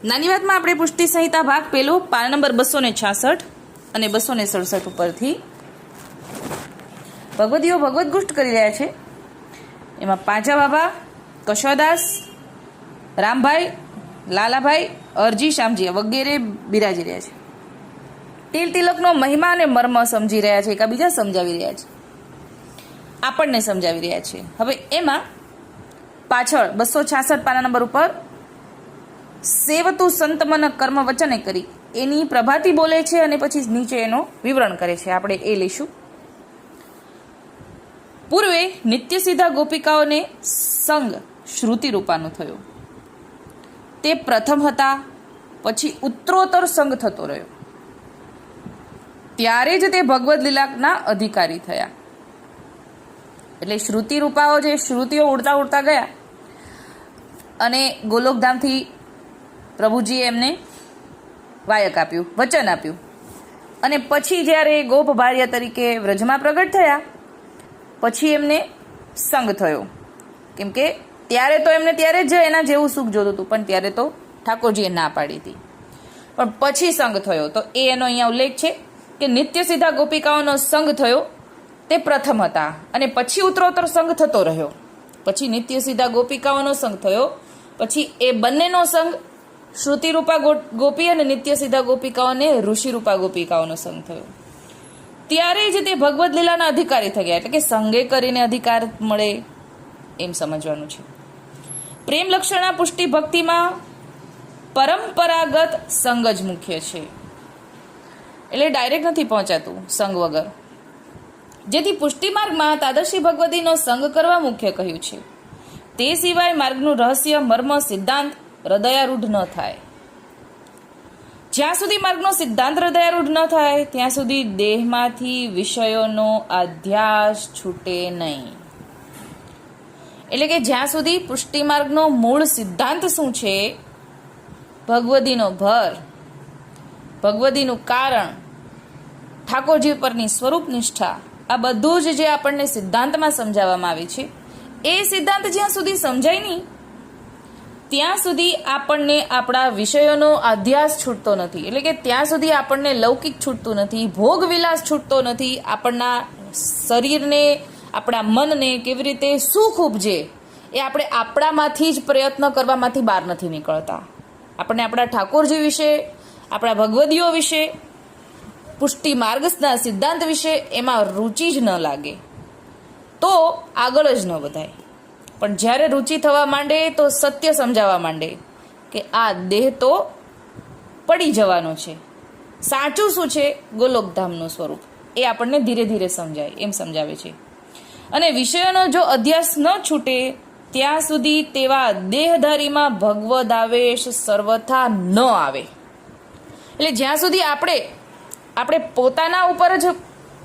નાની વાતમાં આપણે પુષ્ટિ સંહિતા ભાગ પહેલો પાના નંબર 266 અને 267 ઉપરથી ભગવદીઓ ભગવદ ગુષ્ટ કરી રહ્યા છે. એમાં પાંચા બાબા, કશોદાસ, રામભાઈ, લાલાભાઈ, અરજી, શામજી વગેરે બિરાજી રહ્યા છે. તિલ તિલકનો મહિમા અને મર્મ સમજી રહ્યા છે, એકબીજા સમજાવી રહ્યા છે, આપણને સમજાવી રહ્યા છે. હવે એમાં પાછળ 266 પાના નંબર ઉપર સેવતું સંતમન કર્મ વચને કરી એની પ્રભાતી બોલે છે અને પછી નીચે એનો વિવરણ કરે છે. આપણે એ લઈશું. પૂર્વે નિત્ય સીધા ગોપિકાઓને સંગ શ્રુતિ રૂપાનો થયો. તે પ્રથમ હતા, પછી ઉત્તરોત્તર સંગ થતો રહ્યો. ત્યારે જ તે ભગવદ લીલાના અધિકારી થયા. એટલે શ્રુતિ રૂપાઓ જે શ્રુતિઓ ઉડતા ઉડતા ગયા અને ગોલોકધામથી પ્રભુજીએ એમને વાયક આપ્યું, વચન આપ્યું, અને પછી જ્યારે ગોપ ભાર્ય તરીકે વ્રજમાં પ્રગટ થયા પછી એમને સંગ થયો. કેમ કે ત્યારે તો એમને ત્યારે જ એના જેવું સુખ જોતું હતું, પણ ત્યારે તો ઠાકોરજીએ ના પાડી હતી, પણ પછી સંગ થયો. તો એ એનો અહીંયા ઉલ્લેખ છે કે નિત્ય સીધા ગોપિકાઓનો સંગ થયો તે પ્રથમ હતા, અને પછી ઉત્તરોત્તર સંગ થતો રહ્યો. પછી નિત્ય સીધા ગોપિકાઓનો સંગ થયો, પછી એ બંનેનો સંગ શ્રુતિરૂપા ગોપી અને નિત્ય સીધા ગોપિકાઓને ઋષિરૂપા ગોપિકાઓનો સંગ થયો. ત્યારે જ તે ભગવદ લીલાના અધિકારી થઈ ગયા. એટલે કે સંગે કરીને અધિકાર મળે એમ સમજવાનું છે. પ્રેમ લક્ષણા પુષ્ટિ ભક્તિમાં પરંપરાગત સંગ જ મુખ્ય છે, એટલે ડાયરેક્ટ નથી પહોંચાતું સંગ વગર. જેથી પુષ્ટિ માર્ગમાં તાદર્શી ભગવતીનો સંગ કરવા મુખ્ય કહ્યું છે. તે સિવાય માર્ગનું રહસ્ય, મર્મ, સિદ્ધાંત હૃદયારૂઢ ન થાય. જ્યાં સુધી માર્ગનો સિદ્ધાંત હૃદયારૂઢ ન થાય ત્યાં સુધી દેહમાંથી વિષયોનો અધ્યાસ છૂટે નહીં. એટલે કે જ્યાં સુધી પુષ્ટિ માર્ગનો મૂળ સિદ્ધાંત શું છે, ભગવદીનો ભર, ભગવદીનું કારણ, ઠાકોરજી પરની સ્વરૂપ નિષ્ઠા, આ બધું જ જે આપણને સિદ્ધાંતમાં સમજાવવામાં આવે છે, એ સિદ્ધાંત જ્યાં સુધી સમજાય નહીં ત્યાં સુધી આપણને આપણા વિષયોનો અધ્યાસ છૂટતો નથી. એટલે કે ત્યાં સુધી આપણને લૌકિક છૂટતું નથી, ભોગ વિલાસ છૂટતો નથી, આપણના શરીરને, આપણા મનને કેવી રીતે સુખ ઉપજે એ આપણે આપણામાંથી જ પ્રયત્ન કરવામાંથી બહાર નથી નીકળતા. આપણને આપણા ઠાકોરજી વિશે, આપણા ભગવદીઓ વિશે, પુષ્ટિ માર્ગના સિદ્ધાંત વિશે એમાં રુચિ જ ન લાગે તો આગળ જ ન વધાય. પણ જ્યારે રુચિ થવા માંડે તો સત્ય સમજાવવા માંડે કે આ દેહ તો પડી જવાનો છે, સાચું શું છે, ગોલોકધામનું સ્વરૂપ, એ આપણને ધીરે ધીરે સમજાય એમ સમજાવે છે. અને વિષયોનો જો અધ્યાસ ન છૂટે ત્યાં સુધી તેવા દેહધારીમાં ભગવદ આવેશ સર્વથા ન આવે. એટલે જ્યાં સુધી આપણે પોતાના ઉપર જ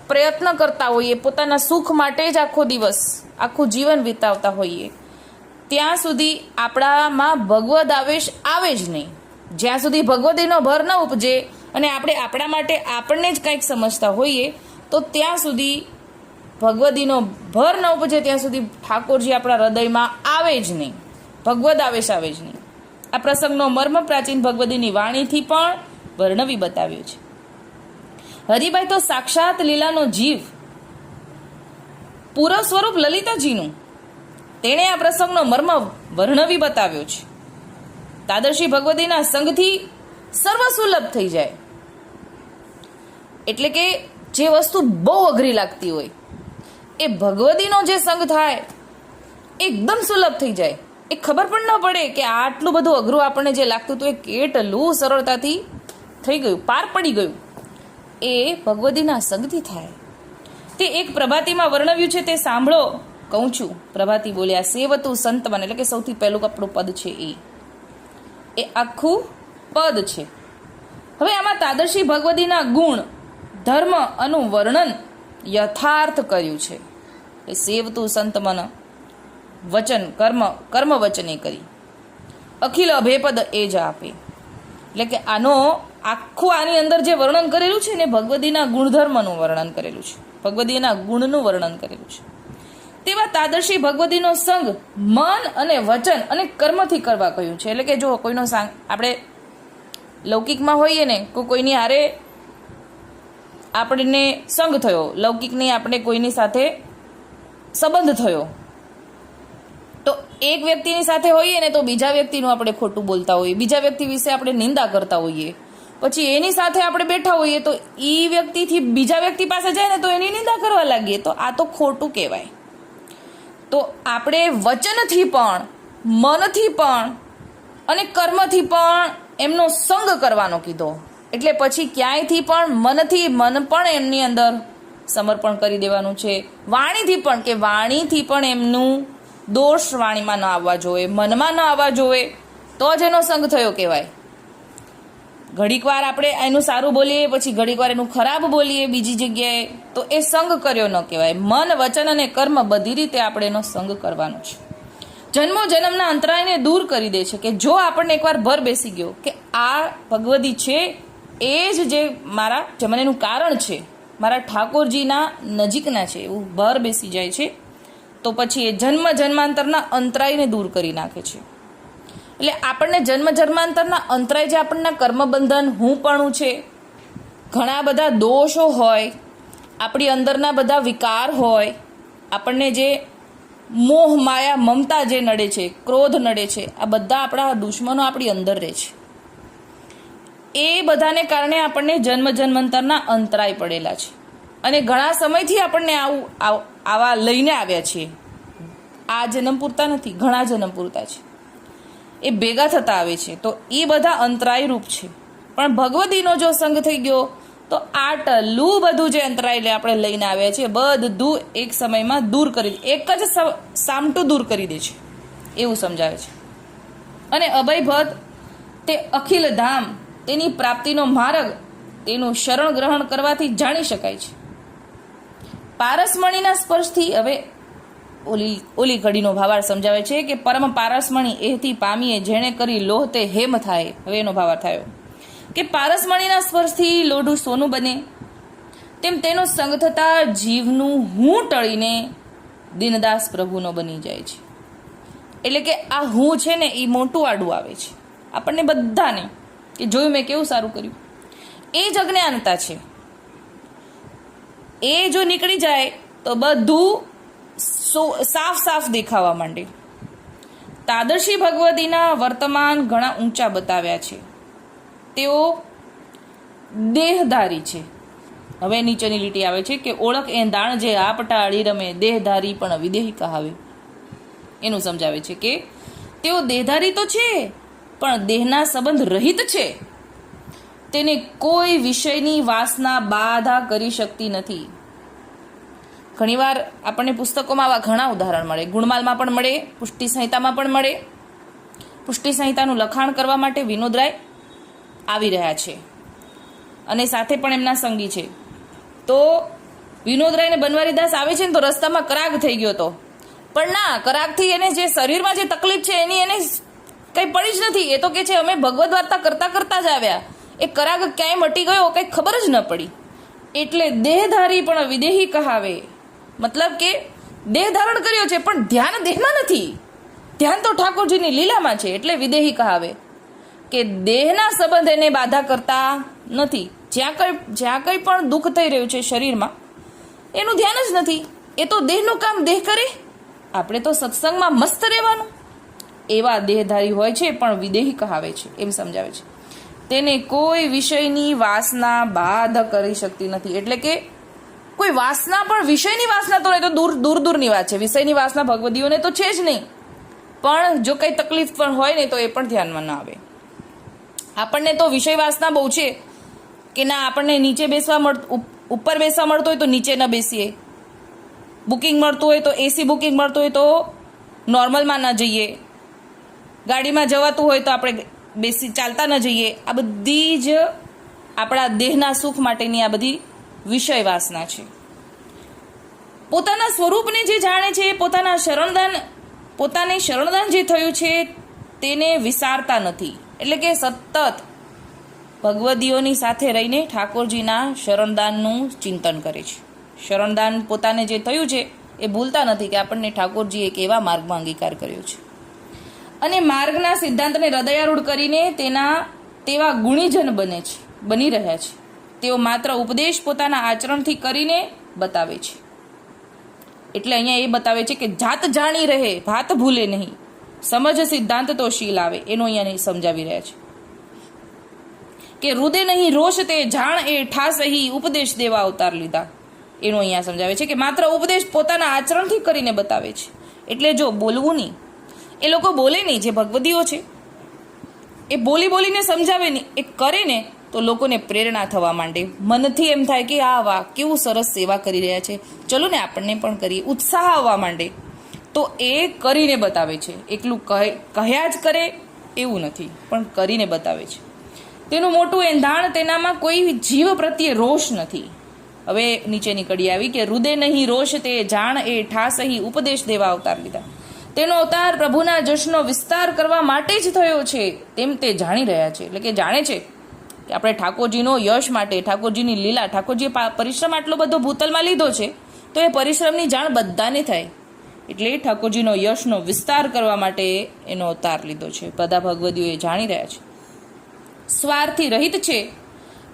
પ્રયત્ન કરતા હોઈએ, પોતાના સુખ માટે જ આખો દિવસ, આખું જીવન વિતાવતા હોઈએ, ત્યાં સુધી આપણામાં ભગવદ આવેશ આવે જ નહીં. જ્યાં સુધી ભગવદીનો ભર ન ઉપજે અને આપણે આપણા માટે આપણને જ કંઈક સમજતા હોઈએ તો ત્યાં સુધી ભગવદીનો ભર ન ઉપજે ત્યાં સુધી ઠાકોરજી આપણા હૃદયમાં આવે જ નહીં, ભગવદ આવેશ આવે જ નહીં. આ પ્રસંગનો મર્મ પ્રાચીન ભગવદીની વાણીથી પણ વર્ણવી બતાવ્યો છે. હરિભાઈ તો સાક્ષાત લીલાનો જીવ, પૂરવ સ્વરૂપ લલિતાજીનું, તેણે આ પ્રસંગનો મર્મ વર્ણવી બતાવ્યો છે. તાદર્શી ભગવતીના સંગથી સર્વ સુલભ થઈ જાય. એટલે કે જે વસ્તુ બહુ અઘરી લાગતી હોય એ ભગવતીનો જે સંગ થાય એકદમ સુલભ થઈ જાય. એ ખબર પણ ન પડે કે આટલું બધું અઘરું આપણને જે લાગતું હતું એ કેટલું સરળતાથી થઈ ગયું, પાર પડી ગયું. એ ભગવતીના સંગથી થાય. તે એક પ્રભાતીમાં વર્ણવ્યું છે, તે સાંભળો કહું છું. પ્રભાતી બોલ્યા, સેવતું સંતમન, એટલે કે સૌથી પહેલું આપણું પદ છે એ આખું પદ છે. હવે આમાં તાદર્શી ભગવતીના ગુણ, ધર્મ અનું વર્ણન યથાર્થ કર્યું છે. સેવતું સંતમન વચન કર્મ વચને કરી અખિલ અભેપદ એ જ આપે. એટલે કે આની અંદર જે વર્ણન કરેલું છે ને ભગવદીના ગુણધર્મનું વર્ણન કરેલું છે, ભગવદીના ગુણનું વર્ણન કરેલું છે. તેવા તાદર્શી ભગવતીનો સંગ મન અને વચન અને કર્મથી કરવા કહ્યું છે. એટલે કે જો કોઈનો આપણે લૌકિકમાં હોઈએ ને કોઈની હારે આપણને સંગ થયો, લૌકિકની આપણે કોઈની સાથે સંબંધ થયો, તો એક વ્યક્તિની સાથે હોઈએ ને તો બીજા વ્યક્તિનું આપણે ખોટું બોલતા હોઈએ, બીજા વ્યક્તિ વિશે આપણે નિંદા કરતા હોઈએ, પછી એની સાથે આપણે બેઠા હોઈએ તો એ વ્યક્તિથી બીજા વ્યક્તિ પાસે જાય ને તો એની નિંદા કરવા લાગીએ, તો આ તો ખોટું કહેવાય. તો આપણે વચનથી પણ, મનથી પણ અને કર્મથી પણ એમનો સંગ કરવાનો કીધો. એટલે પછી ક્યાંયથી પણ મન પણ એમની અંદર સમર્પણ કરી દેવાનું છે, વાણીથી પણ, કે વાણીથી પણ એમનું દોષ વાણીમાં ન આવવા જોઈએ, મનમાં ન આવવા જોઈએ, તો જ એનો સંગ થયો કહેવાય. ઘડીક વાર આપણે એનું સારું બોલીએ, પછી ઘડીક વાર એનું ખરાબ બોલીએ બીજી જગ્યાએ, તો એ સંગ કર્યો ન કહેવાય. મન, વચન અને કર્મ બધી રીતે આપણે એનો સંગ કરવાનો છે. જન્મો જન્મના અંતરાયને દૂર કરી દે છે, કે જો આપણને એકવાર ભર બેસી ગયો કે આ ભગવદી છે, એ જ જે મારા જમનેનું કારણ છે, મારા ઠાકોરજીના નજીકના છે, એવું ભર બેસી જાય છે, તો પછી એ જન્મ જન્માંતરના અંતરાયને દૂર કરી નાખે છે. એટલે આપણને જન્મ જન્માંતરના અંતરાય જે આપણના કર્મબંધન, હુંપણું છે, ઘણા બધા દોષો હોય, આપણી અંદરના બધા વિકાર હોય, આપણને જે મોહ માયા મમતા જે નડે છે, ક્રોધ નડે છે, આ બધા આપણા દુશ્મનો આપણી અંદર રહે છે. એ બધાને કારણે આપણને જન્મ જન્માંતરના અંતરાય પડેલા છે, અને ઘણા સમયથી આપણને આવા લઈને આવ્યા છીએ. આ જન્મ પૂરતા નથી, ઘણા જન્મ પૂરતા છે, એ ભેગા થતા આવે છે. તો એ બધા અંતરાય રૂપ છે. પણ ભગવતીનો જો સંગ થઈ ગયો તો આટલું બધું જે અંતરાય આપણે લઈને આવ્યા છે બધું એક સમયમાં દૂર કરી દે, એક જ સામટું દૂર કરી દે છે, એવું સમજાવે છે. અને અભય ભદ તે અખિલ ધામ, તેની પ્રાપ્તિનો માર્ગ, તેનું શરણ ગ્રહણ કરવાથી જાણી શકાય છે. પારસમણીના સ્પર્શથી, હવે ઓલી ઘડીનો ભાવાર્થ સમજાવે છે કે પરમ પારસમણી એથી પામીએ, જેણે કરી લોહ તે હેમ થાય. હવે એનો ભાવાર્થ થયો કે પારસમણીના સ્પર્શથી લોઢું સોનું બને, તેમ તેનો સંગ થતા જીવનું હું ટળીને દીનદાસ પ્રભુનો બની જાય છે. એટલે કે આ હું છે ને એ મોટું આડું આવે છે આપણને બધાને, કે જોયું મેં કેવું સારું કર્યું. એ જ અજ્ઞાનતા છે. એ જો નીકળી જાય તો બધું સાફ સાફ દેખાવા માંડે. તાદર્શી ભગવતીના વર્તમાન ઘણા ઊંચા બતાવ્યા છે. તેઓ દેહધારી છે. હવે નીચેની લીટી આવે છે કે ઓળખ એ દાણ જે આપટા અડી રમે, દેહધારી પણ વિદેહી કહાવે. એનું સમજાવે છે કે તેઓ દેહધારી તો છે પણ દેહના સંબંધ રહિત છે. તેને કોઈ વિષયની વાસના બાધા કરી શકતી નથી. ઘણીવાર આપણને પુસ્તકોમાં આવા ઘણા ઉદાહરણ મળે, ગુણમાલમાં પણ મળે, પુષ્ટિ સંહિતામાં પણ મળે. પુષ્ટિ સંહિતાનું લખાણ કરવા માટે વિનોદરાય આવી રહ્યા છે અને સાથે પણ એમના સંગી છે. તો વિનોદરાય ને બનવારીદાસ આવે છે ને તો રસ્તામાં કરાગ થઈ ગયો હતો, પણ ના, કરાગથી એને જે શરીરમાં જે તકલીફ છે એની એને કંઈ પડી જ નથી. એ તો કે છે અમે ભગવદ વાર્તા કરતા કરતા જ આવ્યા, એ કરાગ ક્યાંય મટી ગયો કંઈ ખબર જ ન પડી. એટલે દેહધારી પણ વિદેહી કહાવે. મતલબ કે દેહ ધારણ કર્યો છે પણ ધ્યાન દેહમાં નથી, ધ્યાન તો ઠાકોરજીની લીલામાં છે. એટલે વિદેહી કહાવે કે દેહના સંબંધ એને બાધા કરતા નથી. જ્યાં કંઈ પણ દુઃખ થઈ રહ્યું છે શરીરમાં એનું ધ્યાન જ નથી. એ તો દેહનું કામ દેહ કરે, આપણે તો સત્સંગમાં મસ્ત રહેવાનું. એવા દેહધારી હોય છે પણ વિદેહી કહાવે છે, એમ સમજાવે છે. તેને કોઈ વિષયની વાસના બાધ કરી શકતી નથી. એટલે કે કોઈ વાસના પણ, વિષયની વાસના તો નહીં, તો દૂર દૂરની વાત છે. વિષયની વાસના ભગવદીઓને તો છે જ નહીં, પણ જો કંઈ તકલીફ પણ હોય ને તો એ પણ ધ્યાનમાં ના આવે. આપણને તો વિષય વાસના બહુ છે કે ના, આપણને નીચે બેસવા ઉપર બેસવા મળતું હોય તો નીચે ન બેસીએ, બુકિંગ મળતું હોય તો એસી બુકિંગ મળતું હોય તો નોર્મલમાં ન જઈએ, ગાડીમાં જવાતું હોય તો આપણે ચાલતા ન જઈએ. આ બધી જ આપણા દેહના સુખ માટેની આ બધી વિષય વાસના છે. પોતાના સ્વરૂપને જે જાણે છે, પોતાને શરણદાન જે થયું છે તેને વિસારતા નથી. એટલે કે સતત ભગવદીઓની સાથે રહીને ઠાકોરજીના શરણદાનનું ચિંતન કરે છે. શરણદાન પોતાને જે થયું છે એ ભૂલતા નથી કે આપણને ઠાકોરજીએ કેવા માર્ગમાં અંગીકાર કર્યો છે. અને માર્ગના સિદ્ધાંતને હૃદયારૂઢ કરીને તેના તેવા ગુણીજન બની રહ્યા છે. તેઓ માત્ર ઉપદેશ પોતાના આચરણથી કરીને બતાવે છે. એટલે અહીંયા એ બતાવે છે કે જાત જાણી રહે, ભાત ભૂલે નહીં, સમજ સિદ્ધાંત તો શીલ આવે, એનો અહીંયા સમજાવી રહ્યા છે કે રુદે નહીં રોષ તે જાણ એ ઠાસ હી ઉપદેશ દેવા અવતાર લીધા. એનો અહીંયા સમજાવે છે કે માત્ર ઉપદેશ પોતાના આચરણથી કરીને બતાવે છે. એટલે જો બોલવું નહીં, એ લોકો બોલે નહીં, જે ભગવદીઓ છે એ બોલીને સમજાવે નહીં, એ કરે ને તો લોકોને પ્રેરણા થવા માંડે. મનથી એમ થાય કે આ વાહ કેવું સરસ સેવા કરી રહ્યા છે, ચલો ને આપણને પણ કરીએ, ઉત્સાહ આવવા માંડે. તો એ કરીને બતાવે છે. એકલું કહ્યા જ કરે એવું નથી, પણ કરીને બતાવે છે. તેનું મોટું એંધાણ તેનામાં કોઈ જીવ પ્રત્યે રોષ નથી. હવે નીચેની કડી આવી કે રુદે નહીં રોષ તે જાણ એ ઠાસ હી ઉપદેશ દેવા અવતાર લીધા. તેનો અવતાર પ્રભુના જશનો વિસ્તાર કરવા માટે જ થયો છે તેમ તે જાણી રહ્યા છે. એટલે કે જાણે છે કે આપણે ઠાકોરજીનો યશ માટે, ઠાકોરજીની લીલા, ઠાકોરજીએ પરિશ્રમ આટલો બધો ભૂતલમાં લીધો છે તો એ પરિશ્રમની જાણ બધાને થાય. એટલે ઠાકોરજીનો યશનો વિસ્તાર કરવા માટે એનો અવતાર લીધો છે. બધા ભગવદીઓ એ જાણી રહ્યા છે. સ્વાર્થી રહિત છે,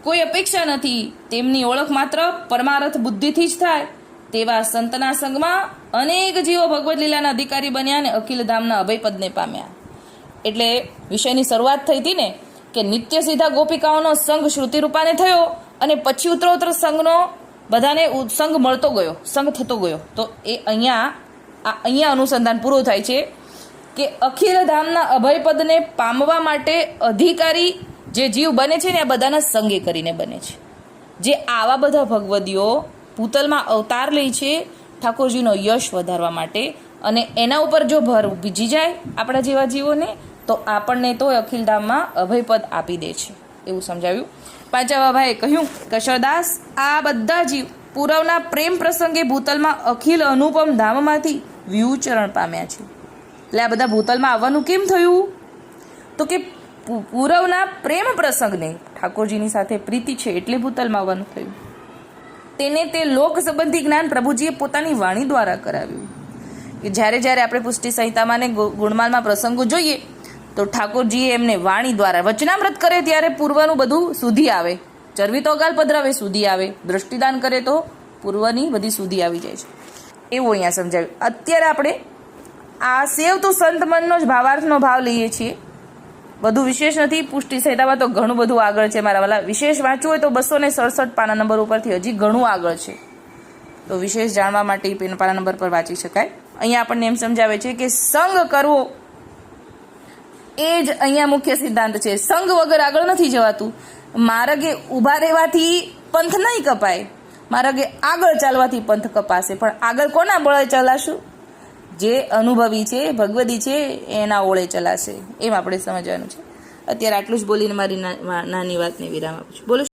કોઈ અપેક્ષા નથી, તેમની ઓળખ માત્ર પરમાર્થ બુદ્ધિથી જ થાય તેવા સંતના સંગમાં અનેક જીવો ભગવદ લીલાના અધિકારી બન્યા અને અખિલ ધામના અભયપદને પામ્યા. એટલે વિષયની શરૂઆત થઈ હતી ને કે નિત્ય સીધા ગોપિકાઓનો સંઘ શ્રુતિરૂપાને થયો અને પછી ઉત્તરોત્તર સંઘનો બધાને સંઘ મળતો ગયો, સંઘ થતો ગયો. તો એ અહીંયા અનુસંધાન પૂરું થાય છે કે અખિલ ધામના અભયપદને પામવા માટે અધિકારી જે જીવ બને છે ને આ બધાના સંગે કરીને બને છે. જે આવા બધા ભગવદીઓ ભૂતલમાં અવતાર લે છે ઠાકોરજીનો યશ વધારવા માટે, અને એના ઉપર જો ભર બીજી જાય આપણા જેવા જીવોને તો આપણને તો અખિલધામમાં અભયપદ આપી દે છે, એવું સમજાવ્યું. પાંચમા ભાઈએ કહ્યું કશરદાસ આ બધા જીવ પૂરવના પ્રેમ પ્રસંગે ભૂતલમાં અખિલ અનુપમ ધામમાંથી વિઉચરણ પામ્યા છે. એટલે આ બધા ભૂતલમાં આવવાનું કેમ થયું? તો કે પૂરવના પ્રેમ પ્રસંગને, ઠાકોરજીની સાથે પ્રીતિ છે એટલે ભૂતલમાં આવવાનું થયું. તેને તે લોક સંબંધી જ્ઞાન પ્રભુજીએ પોતાની વાણી દ્વારા કરાવ્યું. કે જ્યારે આપણે પુષ્ટિ સંહિતામાં ને ગુણમાલમાં પ્રસંગો જોઈએ તો ઠાકોરજીએ એમને વાણી દ્વારા વચનામૃત કરે ત્યારે પૂર્વનું બધું સુધી આવે. ચરવી તો અગાલ પધરાવે સુધી આવે, દ્રષ્ટિદાન કરે તો પૂર્વની બધી સુધી આવી જાય છે, એવું અહીંયા સમજાવ્યું. અત્યારે આપણે આ સેવ તો સંત મનનો જ ભાવાર્થનો ભાવ લઈએ છીએ, બધું વિશેષ નથી. પુષ્ટિ સંહિતામાં તો ઘણું બધું આગળ છે મારા વાલા. વિશેષ વાંચવું હોય તો 267 પાના નંબર ઉપરથી હજી ઘણું આગળ છે, તો વિશેષ જાણવા માટે પાના નંબર પર વાંચી શકાય. અહીંયા આપણને એમ સમજાવે છે કે સંગ કરવો એ જ અહીંયા મુખ્ય સિદ્ધાંત છે. સંગ વગર આગળ નથી જવાતું. માર્ગે ઊભા રહેવાથી પંથ નહીં કપાય, માર્ગે આગળ ચાલવાથી પંથ કપાશે. પણ આગળ કોના બળે ચલાશું? જે અનુભવી છે, ભગવદી છે એના ઓળે ચલાશે, એમ આપણે સમજવાનું છે. અત્યારે આટલું જ બોલીને મારી નાની વાતને વિરામ આપું છું. બોલો.